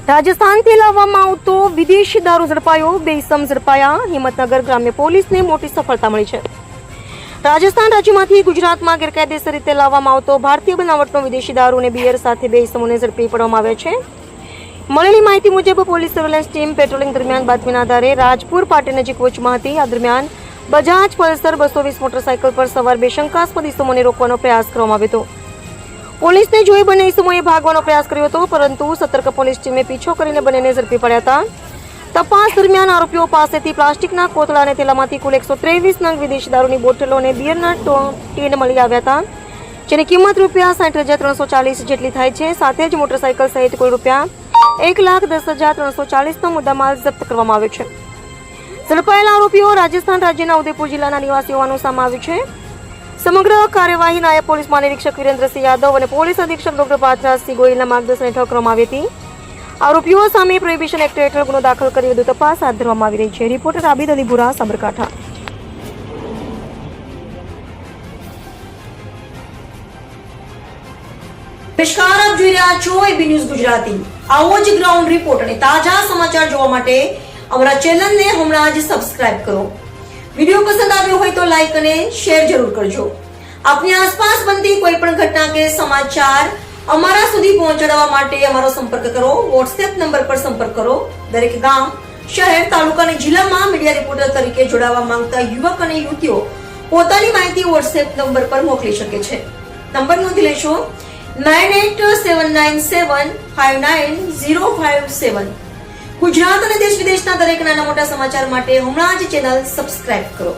રાજસ્થાનથી લાવવામાં આવતો વિદેશી દારૂ ઝડપાયો, 2 ઇસમ ઝડપાયા. હિંમતનગર ગ્રામ્ય પોલીસને મોટી સફળતા મળી છે. રાજસ્થાન રાજ્યમાંથી ગુજરાતમાં ગેરકાયદેસર રીતે લાવવામાં આવતો ભારતીય બનાવટનો વિદેશી દારૂ અને બિયર સાથે 2 ઇસમોને ઝડપી પાડવામાં આવ્યા છે. મળેલી માહિતી મુજબ પોલીસ સર્વેલન્સ ટીમ પેટ્રોલિંગ દરમિયાન બાતમીના આધારે રાજપુર પાટી નજીક વોચમાં હતી. આ દરમિયાન બજાજ પલ્સર 220 મોટરસાયકલ પર સવાર 2 શંકાસ્પદ ઇસમોને રોકવાનો પ્રયાસ કરવામાં આવ્યો હતો. પોલીસને જોઈ બંને ઇસમોએ ભાગવાનો પ્રયાસ કર્યો હતો, પરંતુ સતર્ક પોલીસ ટીમે પીછો કરીને બંનેને ઝડપી પડ્યા હતા. તપાસ દરમિયાન આરોપીઓ પાસેથી પ્લાસ્ટિકના કોથળા અને થેલામાંથી કુલ 123 નંગ વિદેશી દારૂની બોટલો અને બિયરના ટીન મળી આવ્યા હતા, જેની કિંમત ₹60,340 જેટલી થાય છે. સાથે જ મોટરસાયકલ સહિત કુલ ₹1,10,340નો મુદ્દામાલ જપ્ત કરવામાં આવ્યો છે. ઝડપાયેલા આરોપીઓ રાજસ્થાન રાજ્યના ઉદયપુર જિલ્લાના નિવાસી હોવાનું સામે આવ્યું છે. સમગ્ર કાર્યવાહી નાયબ પોલીસ મહાનિરીક્ષક વિરેન્દ્રસિંહ યાદવ અને પોલીસ અધિક્ષક ડોક્ટર પાર્થરાજસિંહ ગોયલના માર્ગદર્શન હેઠળ કરવામાં આવી હતી. આરોપીઓ સામે પ્રોહિબિશન એક્ટ હેઠળ ગુનો દાખલ કરી વધુ તપાસ હાથ ધરવામાં આવી રહી છે. રિપોર્ટર આબિદ અલીપુરા, સાબરકાંઠા. નમસ્કાર, આપ જોઈ રહ્યા છો એબી ન્યૂઝ ગુજરાતી. આવો જ ગ્રાઉન્ડ રિપોર્ટ અને તાજા સમાચાર જોવા માટે અમારા ચેનલને હમણાં જ સબસ્ક્રાઇબ કરો. વિડીયો પસંદ આવ્યો હોય તો લાઈક અને શેર જરૂર કરજો. આપની આસપાસ બનતી કોઈ પણ ઘટના કે સમાચાર અમારા સુધી પહોંચાડવા માટે અમારો સંપર્ક કરો. વોટ્સએપ નંબર પર સંપર્ક કરો. દરેક ગામ, શહેર, તાલુકા અને જિલ્લામાં મીડિયા રિપોર્ટર તરીકે જોડાવા માંગતા યુવક અને યુવતીઓ પોતાની માહિતી વોટ્સએપ નંબર પર મોકલી શકે છે. નંબર નોંધી લેશો: 9879759057. ગુજરાત અને દેશ વિદેશના દરેક નાના મોટા સમાચાર માટે હમણાં જ ચેનલ સબસ્ક્રાઇબ કરો.